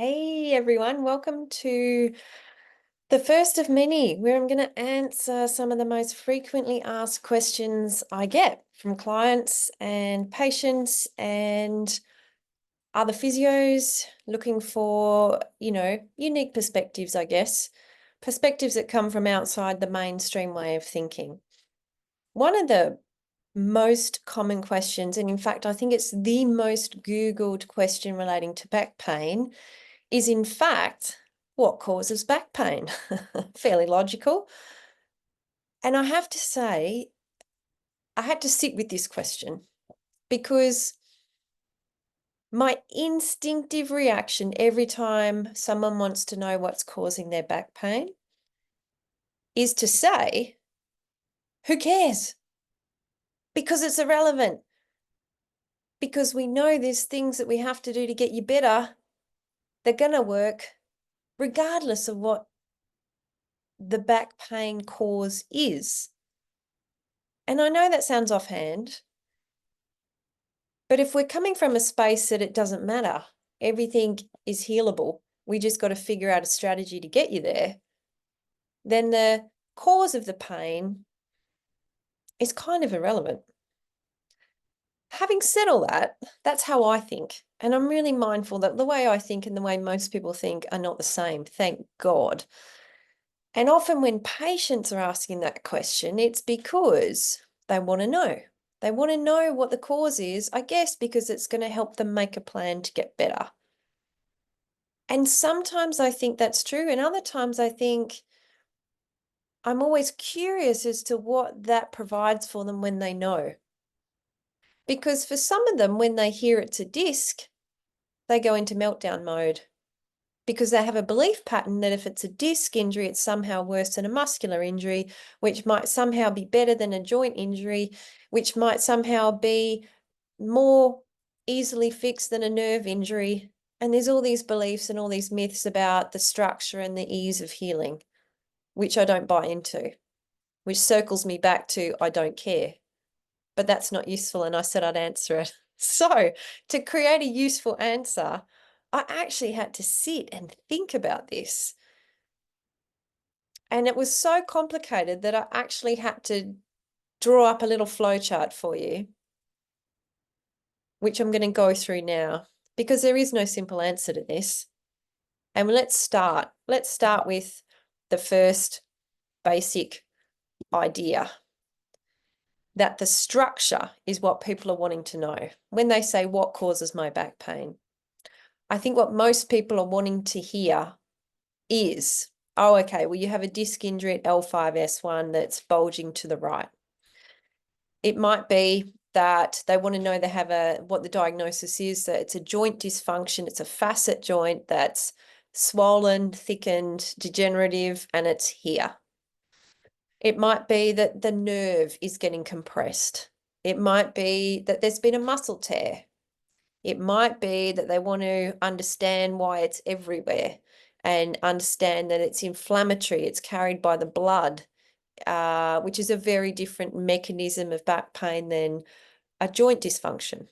Hey everyone, welcome to the first of many, where I'm going to answer some of the most frequently asked questions I get from clients and patients and other physios looking for, unique perspectives, I guess, perspectives that come from outside the mainstream way of thinking. One of the most common questions, and in fact, I think it's the most Googled question relating to back pain, is in fact, what causes back pain? Fairly logical. And I have to say, I had to sit with this question because my instinctive reaction every time someone wants to know what's causing their back pain is to say, who cares? Because it's irrelevant. Because we know there's things that we have to do to get you better. They're going to work regardless of what the back pain cause is. And I know that sounds offhand, but if we're coming from a space that it doesn't matter, everything is healable, we just got to figure out a strategy to get you there, then the cause of the pain is kind of irrelevant. Having said all that, that's how I think. And I'm really mindful that the way I think and the way most people think are not the same, thank God. And often when patients are asking that question, it's because they want to know. They want to know what the cause is, I guess, because it's going to help them make a plan to get better. And sometimes I think that's true, and other times I think I'm always curious as to what that provides for them when they know. Because for some of them, when they hear it's a disc, they go into meltdown mode because they have a belief pattern that if it's a disc injury, it's somehow worse than a muscular injury, which might somehow be better than a joint injury, which might somehow be more easily fixed than a nerve injury. And there's all these beliefs and all these myths about the structure and the ease of healing, which I don't buy into, which circles me back to I don't care. But that's not useful, and I said I'd answer it. So to create a useful answer, I actually had to sit and think about this. And it was so complicated that I actually had to draw up a little flowchart for you, which I'm going to go through now, because there is no simple answer to this. And let's start. Let's start with the first basic idea, that the structure is what people are wanting to know when they say, what causes my back pain? I think what most people are wanting to hear is, oh, okay, well, you have a disc injury at L5S1 that's bulging to the right. It might be that they want to know they have what the diagnosis is, that it's a joint dysfunction, it's a facet joint that's swollen, thickened, degenerative, and it's here. It might be that the nerve is getting compressed. It might be that there's been a muscle tear. It might be that they want to understand why it's everywhere and understand that it's inflammatory, it's carried by the blood, which is a very different mechanism of back pain than a joint dysfunction.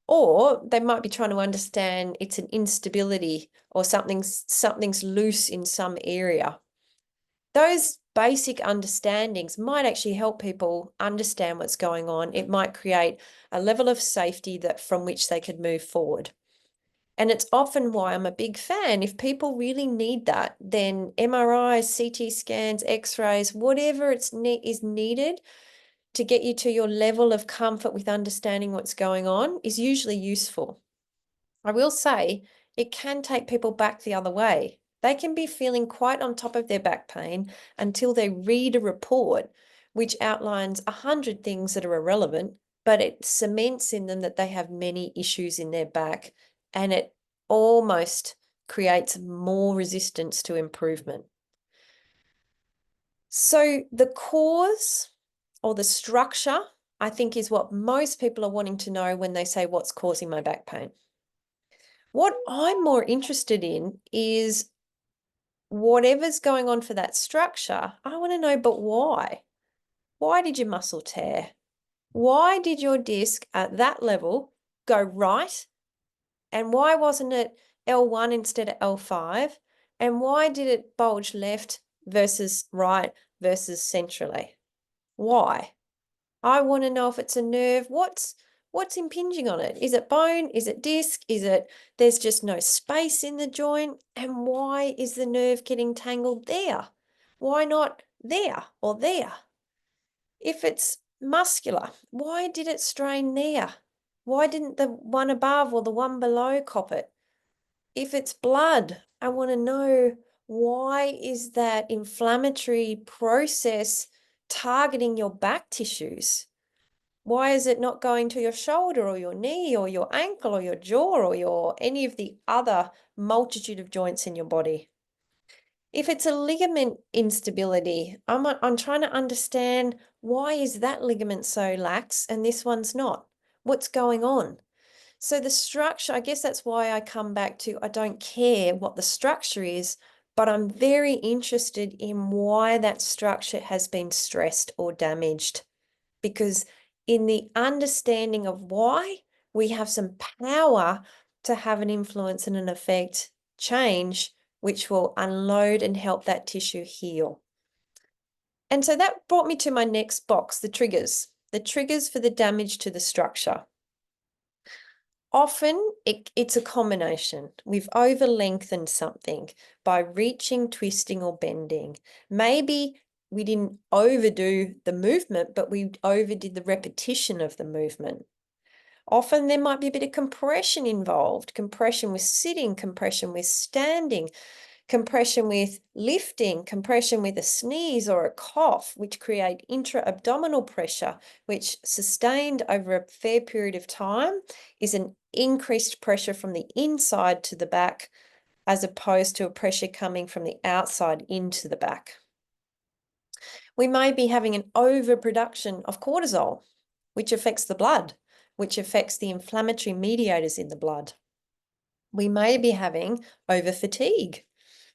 Or they might be trying to understand it's an instability or something's loose in some area. Those basic understandings might actually help people understand what's going on. It might create a level of safety that from which they could move forward. And it's often why I'm a big fan. If people really need that, then MRIs, CT scans, X-rays, whatever is needed to get you to your level of comfort with understanding what's going on is usually useful. I will say it can take people back the other way. They can be feeling quite on top of their back pain until they read a report which outlines 100 things that are irrelevant, but it cements in them that they have many issues in their back, and it almost creates more resistance to improvement. So the cause or the structure, I think, is what most people are wanting to know when they say, what's causing my back pain? What I'm more interested in is whatever's going on for that structure. I want to know, but why? Why did your muscle tear? Why did your disc at that level go right And why wasn't it L1 instead of L5? And why did it bulge left versus right versus centrally? Why? I want to know if it's a nerve. What's impinging on it? Is it bone? Is it disc? Is it there's just no space in the joint? And why is the nerve getting tangled there? Why not there or there? If it's muscular, why did it strain there? Why didn't the one above or the one below cop it? If it's blood, I want to know, why is that inflammatory process targeting your back tissues? Why is it not going to your shoulder or your knee or your ankle or your jaw or your any of the other multitude of joints in your body? If it's a ligament instability, I'm trying to understand, why is that ligament so lax and this one's not? What's going on? So the structure, I guess that's why I come back to, I don't care what the structure is, but I'm very interested in why that structure has been stressed or damaged. Because in the understanding of why, we have some power to have an influence and an effect change, which will unload and help that tissue heal. And so that brought me to my next box, the triggers for the damage to the structure. Often it's a combination. We've over lengthened something by reaching, twisting, or bending. Maybe we didn't overdo the movement, but we overdid the repetition of the movement. Often there might be a bit of compression involved, compression with sitting, compression with standing, compression with lifting, compression with a sneeze or a cough, which create intra-abdominal pressure, which sustained over a fair period of time is an increased pressure from the inside to the back, as opposed to a pressure coming from the outside into the back. We may be having an overproduction of cortisol, which affects the blood, which affects the inflammatory mediators in the blood. We may be having over fatigue,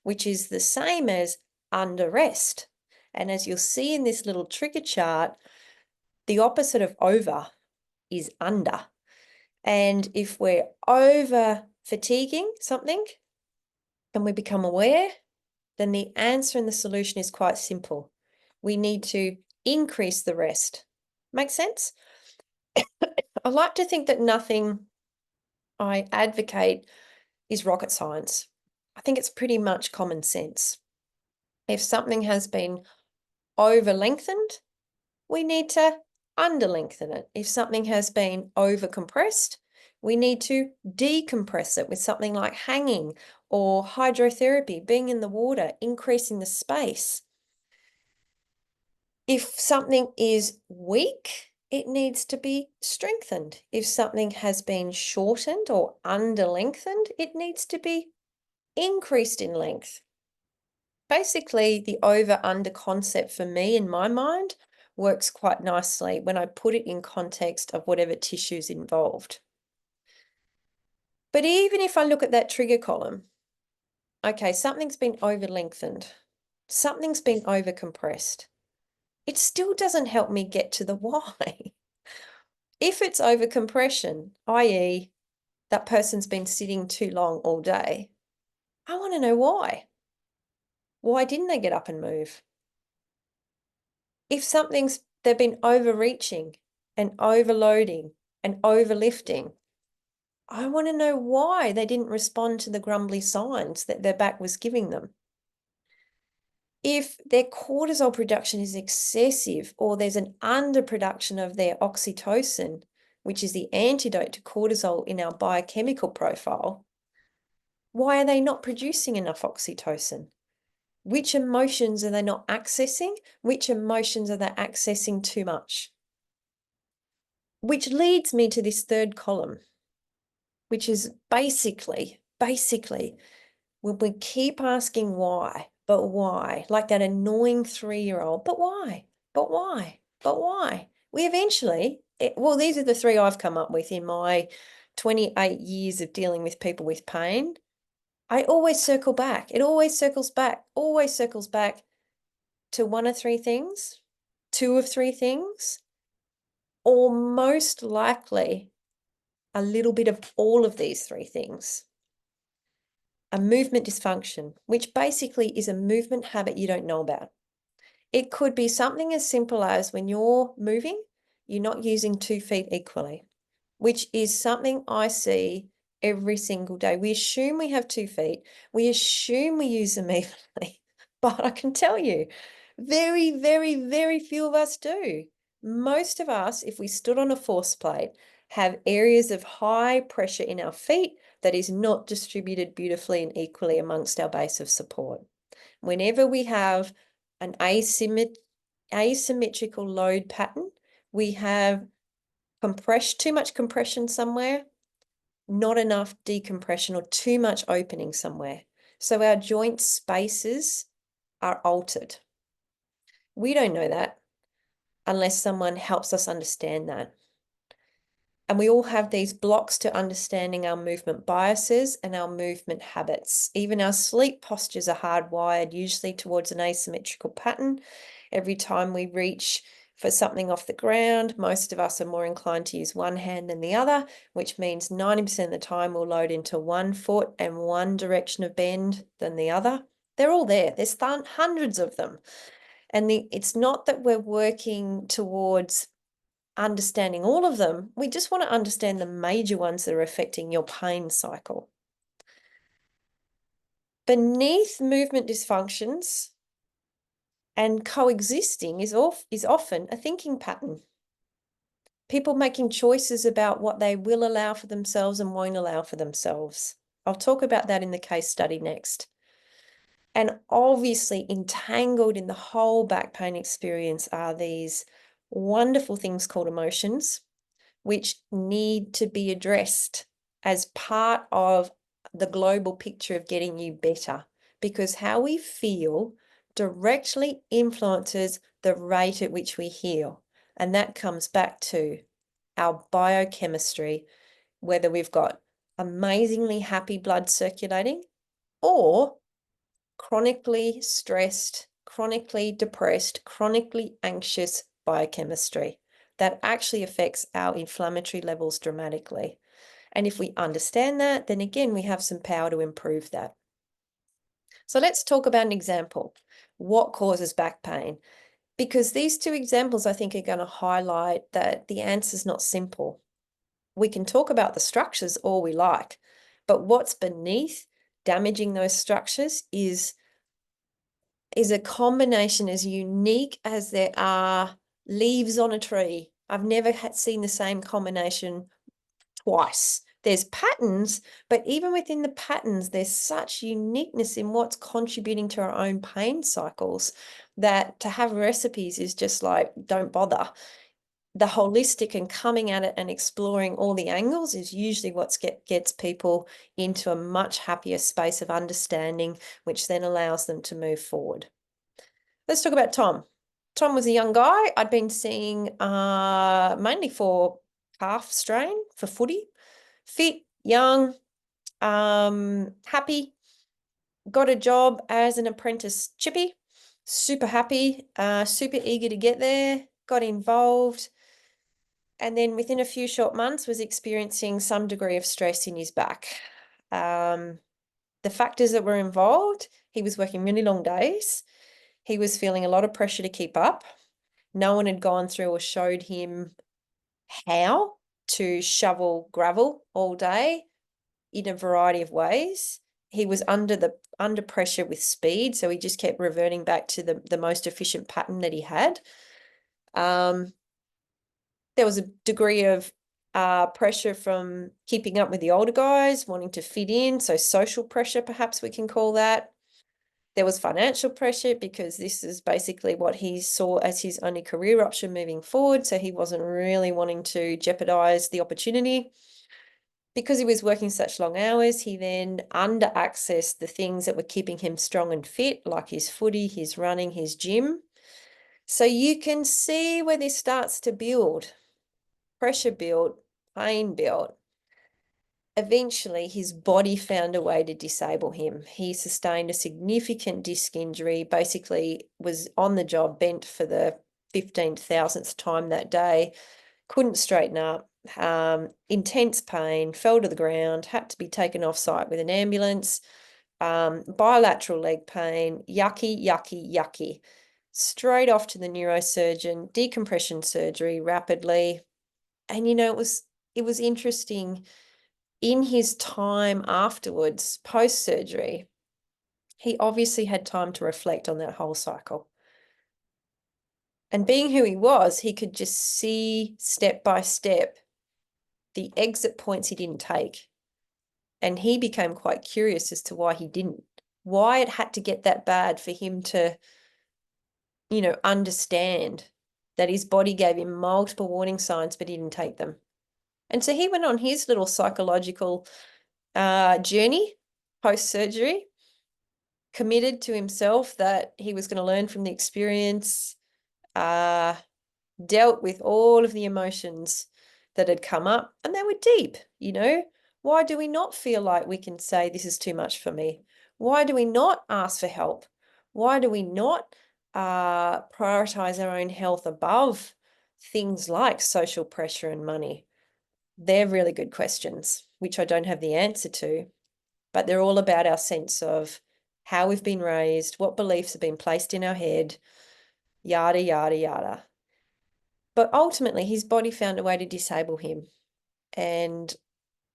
which is the same as under rest. And as you'll see in this little trigger chart, the opposite of over is under. And if we're over fatiguing something and we become aware, then the answer and the solution is quite simple. We need to increase the rest. Make sense? I like to think that nothing I advocate is rocket science. I think it's pretty much common sense. If something has been over lengthened, we need to under lengthen it. If something has been over compressed, we need to decompress it with something like hanging or hydrotherapy, being in the water, increasing the space. If something is weak, it needs to be strengthened. If something has been shortened or under lengthened, it needs to be increased in length. Basically, the over-under concept for me in my mind works quite nicely when I put it in context of whatever tissue's involved. But even if I look at that trigger column, okay, something's been over-lengthened, something's been over-compressed, it still doesn't help me get to the why. If it's over-compression, i.e. that person's been sitting too long all day, I want to know why. Why didn't they get up and move? If they've been overreaching and overloading and overlifting, I want to know why they didn't respond to the grumbly signs that their back was giving them. If their cortisol production is excessive or there's an underproduction of their oxytocin, which is the antidote to cortisol in our biochemical profile, why are they not producing enough oxytocin? Which emotions are they not accessing? Which emotions are they accessing too much? Which leads me to this third column, which is basically, when we keep asking why, but why, like that annoying 3-year-old, but why, but why, but why? We eventually, well, these are the three I've come up with in my 28 years of dealing with people with pain. I always circle back. It always circles back to one of three things, two of three things, or most likely a little bit of all of these three things. A movement dysfunction, which basically is a movement habit you don't know about. It could be something as simple as when you're moving, you're not using 2 feet equally, which is something I see every single day. We assume we have 2 feet. We assume we use them evenly, but I can tell you, very, very, very few of us do. Most of us, if we stood on a force plate, have areas of high pressure in our feet that is not distributed beautifully and equally amongst our base of support. Whenever we have an asymmetrical load pattern, we have too much compression somewhere, not enough decompression, or too much opening somewhere. So our joint spaces are altered. We don't know that unless someone helps us understand that. And we all have these blocks to understanding our movement biases and our movement habits. Even our sleep postures are hardwired, usually towards an asymmetrical pattern. Every time we reach for something off the ground, most of us are more inclined to use one hand than the other, which means 90% of the time we'll load into one foot and one direction of bend than the other. They're all there. There's hundreds of them. And it's not that we're working towards understanding all of them. We just want to understand the major ones that are affecting your pain cycle. Beneath movement dysfunctions and coexisting is often a thinking pattern. People making choices about what they will allow for themselves and won't allow for themselves. I'll talk about that in the case study next. And obviously entangled in the whole back pain experience are these wonderful things called emotions, which need to be addressed as part of the global picture of getting you better, because how we feel directly influences the rate at which we heal. And that comes back to our biochemistry, whether we've got amazingly happy blood circulating or chronically stressed, chronically depressed, chronically anxious biochemistry that actually affects our inflammatory levels dramatically. And if we understand that, then again, we have some power to improve that. So let's talk about an example. What causes back pain? Because these two examples, I think, are going to highlight that the answer is not simple. We can talk about the structures all we like, but what's beneath damaging those structures is a combination as unique as there are leaves on a tree. I've never seen the same combination twice. There's patterns, but even within the patterns, there's such uniqueness in what's contributing to our own pain cycles that to have recipes is just like, don't bother. The holistic and coming at it and exploring all the angles is usually what gets people into a much happier space of understanding, which then allows them to move forward. Let's talk about Tom. Tom was a young guy I'd been seeing mainly for calf strain for footy. Fit, young, happy, got a job as an apprentice chippy, super happy, super eager to get there, got involved, and then within a few short months was experiencing some degree of stress in his back. The factors that were involved, he was working really long days. He was feeling a lot of pressure to keep up. No one had gone through or showed him how to shovel gravel all day in a variety of ways. He was under pressure with speed, so he just kept reverting back to the most efficient pattern that he had. There was a degree of pressure from keeping up with the older guys, wanting to fit in, so social pressure, perhaps we can call that. There was financial pressure because this is basically what he saw as his only career option moving forward, so he wasn't really wanting to jeopardize the opportunity. Because he was working such long hours, he then under-accessed the things that were keeping him strong and fit, like his footy, his running, his gym. So you can see where this starts to build. Pressure built, pain built. Eventually, his body found a way to disable him. He sustained a significant disc injury, basically was on the job, bent for the 15,000th time that day, couldn't straighten up, intense pain, fell to the ground, had to be taken off site with an ambulance, bilateral leg pain, yucky, yucky, yucky. Straight off to the neurosurgeon, decompression surgery rapidly. And, it was interesting in his time afterwards, post-surgery, he obviously had time to reflect on that whole cycle. And being who he was, he could just see step by step the exit points he didn't take. And he became quite curious as to why he didn't, why it had to get that bad for him to, understand that his body gave him multiple warning signs, but he didn't take them. And so he went on his little psychological journey post-surgery, committed to himself that he was going to learn from the experience, dealt with all of the emotions that had come up, and they were deep. Why do we not feel like we can say this is too much for me? Why do we not ask for help? Why do we not prioritize our own health above things like social pressure and money? They're really good questions, which I don't have the answer to, but they're all about our sense of how we've been raised, what beliefs have been placed in our head, yada, yada, yada. But ultimately, his body found a way to disable him. And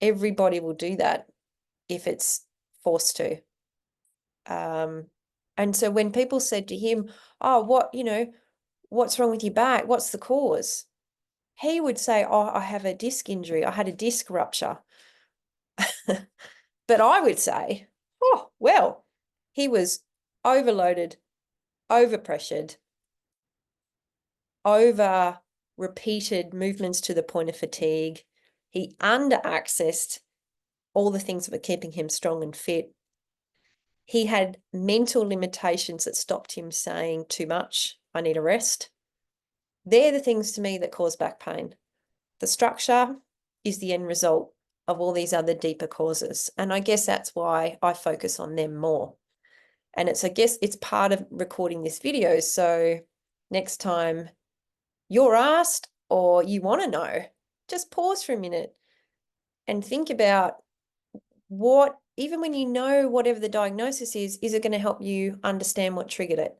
everybody will do that if it's forced to. And so when people said to him, oh, what's wrong with your back? What's the cause? He would say, oh, I have a disc injury. I had a disc rupture. But I would say, oh, well, he was overloaded, overpressured, over repeated movements to the point of fatigue. He under-accessed all the things that were keeping him strong and fit. He had mental limitations that stopped him saying too much, I need a rest. They're the things to me that cause back pain. The structure is the end result of all these other deeper causes. And I guess that's why I focus on them more. And I guess it's part of recording this video. So next time you're asked or you want to know, just pause for a minute and think about even when you know whatever the diagnosis is it going to help you understand what triggered it?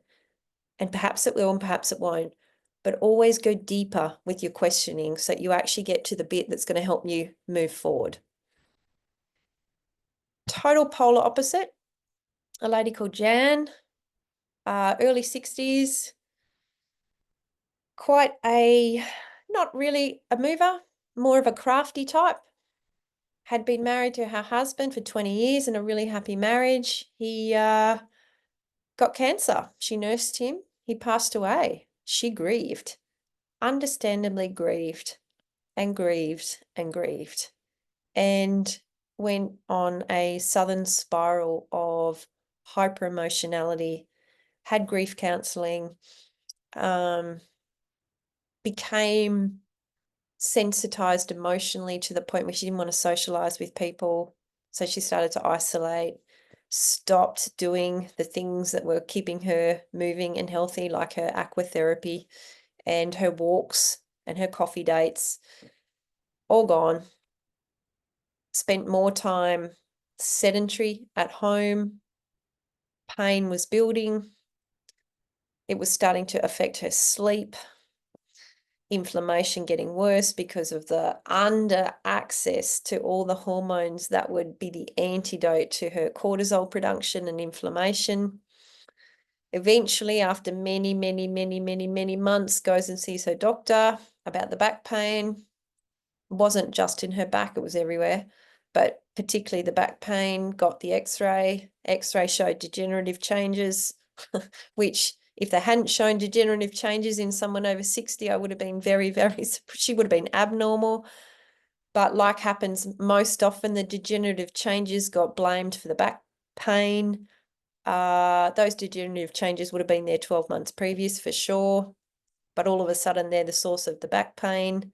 And perhaps it will and perhaps it won't. But always go deeper with your questioning so that you actually get to the bit that's going to help you move forward. Total polar opposite, a lady called Jan, early 60s, not really a mover, more of a crafty type. Had been married to her husband for 20 years in a really happy marriage. He got cancer. She nursed him. He passed away. She grieved, understandably grieved and grieved and grieved, and went on a southern spiral of hyper-emotionality, had grief counseling, became sensitized emotionally to the point where she didn't want to socialize with people. So she started to isolate, stopped doing the things that were keeping her moving and healthy, like her aquatherapy and her walks and her coffee dates, all gone. Spent more time sedentary at home. Pain was building. It was starting to affect her sleep. Inflammation getting worse because of the under access to all the hormones that would be the antidote to her cortisol production and inflammation. Eventually, after many, many, many, many, many months, goes and sees her doctor about the back pain. It wasn't just in her back, it was everywhere, but particularly the back pain. Got the x-ray. X-ray showed degenerative changes, which if they hadn't shown degenerative changes in someone over 60, I would have been very, she would have been abnormal. But like happens most often, the degenerative changes got blamed for the back pain. Those degenerative changes would have been there 12 months previous for sure. But all of a sudden, they're the source of the back pain.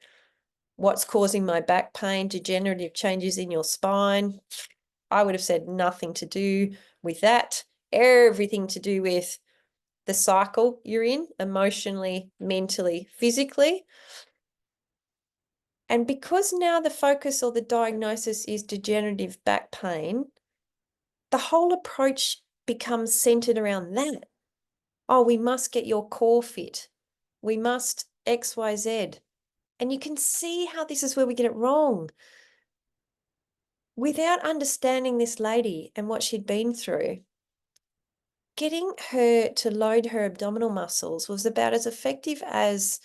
What's causing my back pain? Degenerative changes in your spine. I would have said nothing to do with that. Everything to do with the cycle you're in, emotionally, mentally, physically. And because now the focus or the diagnosis is degenerative back pain, the whole approach becomes centered around that. Oh, we must get your core fit. We must XYZ. And you can see how this is where we get it wrong. Without understanding this lady and what she'd been through, getting her to load her abdominal muscles was about as effective as,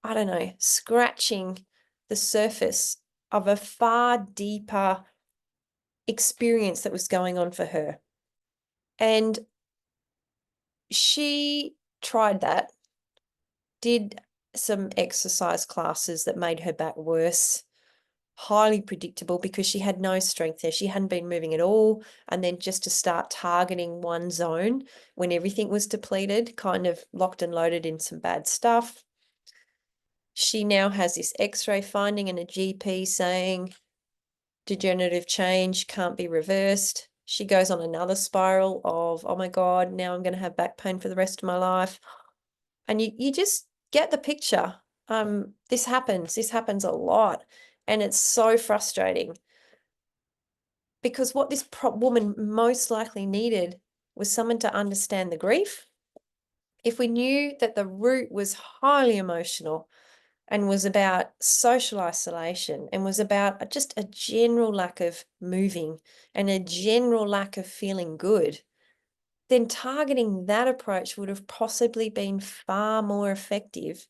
I don't know, scratching the surface of a far deeper experience that was going on for her. And she tried that, did some exercise classes that made her back worse, highly predictable because she had no strength there. She hadn't been moving at all. And then just to start targeting one zone when everything was depleted, kind of locked and loaded in some bad stuff. She now has this x-ray finding and a GP saying degenerative change can't be reversed. She goes on another spiral of, oh my God, now I'm going to have back pain for the rest of my life. And you just get the picture. This happens a lot. And it's so frustrating because what this woman most likely needed was someone to understand the grief. If we knew that the root was highly emotional and was about social isolation and was about just a general lack of moving and a general lack of feeling good, then targeting that approach would have possibly been far more effective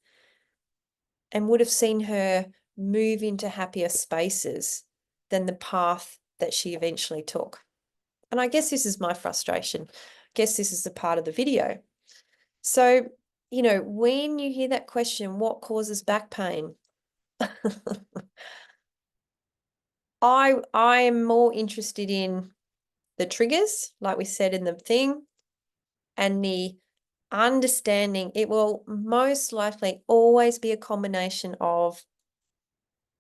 and would have seen her move into happier spaces than the path that she eventually took. And I guess this is my frustration. I guess this is the part of the video. So, when you hear that question, what causes back pain? I am more interested in the triggers, like we said in the thing, and the understanding. It will most likely always be a combination of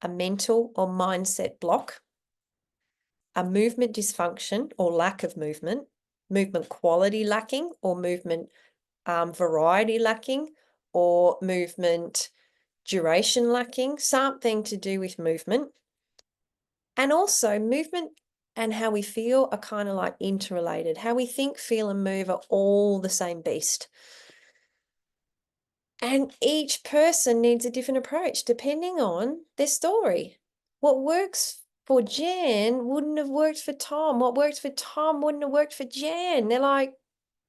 a mental or mindset block, a movement dysfunction or lack of movement quality lacking, or movement variety lacking, or movement duration lacking, something to do with movement. And also movement and how we feel are kind of like interrelated. How we think, feel, and move are all the same beast. And each person needs a different approach depending on their story. What works for Jan wouldn't have worked for Tom. What works for Tom wouldn't have worked for Jan. They're like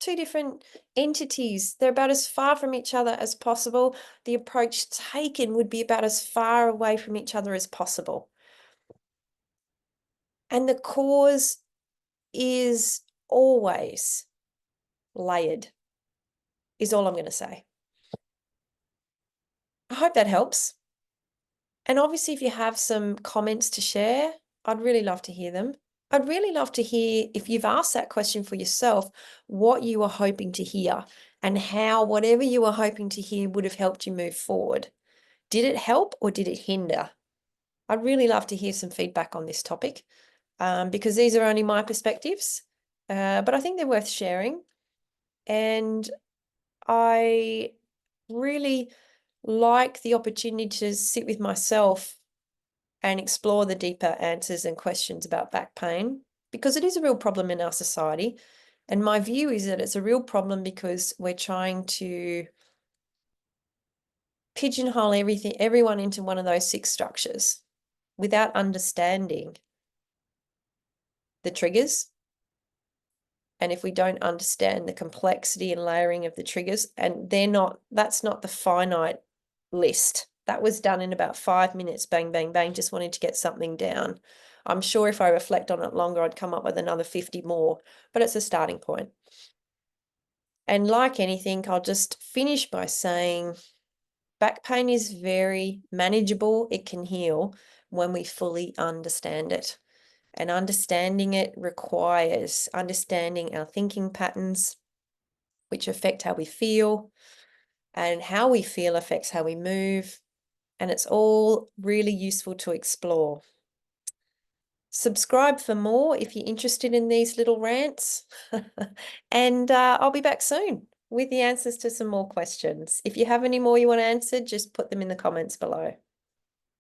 two different entities. They're about as far from each other as possible. The approach taken would be about as far away from each other as possible. And the cause is always layered, is all I'm going to say. I hope that helps. And obviously, if you have some comments to share, I'd really love to hear them. I'd really love to hear, if you've asked that question for yourself, what you were hoping to hear and how whatever you were hoping to hear would have helped you move forward. Did it help or did it hinder? I'd really love to hear some feedback on this topic because these are only my perspectives, but I think they're worth sharing. And I really like the opportunity to sit with myself and explore the deeper answers and questions about back pain, because it is a real problem in our society. And my view is that it's a real problem because we're trying to pigeonhole everyone into one of those 6 structures without understanding the triggers. And if we don't understand the complexity and layering of the triggers, and that's not the finite list. That was done in about 5 minutes, bang, bang, bang, just wanting to get something down. I'm sure if I reflect on it longer, I'd come up with another 50 more, but it's a starting point. And like anything, I'll just finish by saying back pain is very manageable. It can heal when we fully understand it. And understanding it requires understanding our thinking patterns, which affect how we feel, and how we feel affects how we move. And it's all really useful to explore. Subscribe for more if you're interested in these little rants. And I'll be back soon with the answers to some more questions. If you have any more you want answered, just put them in the comments below.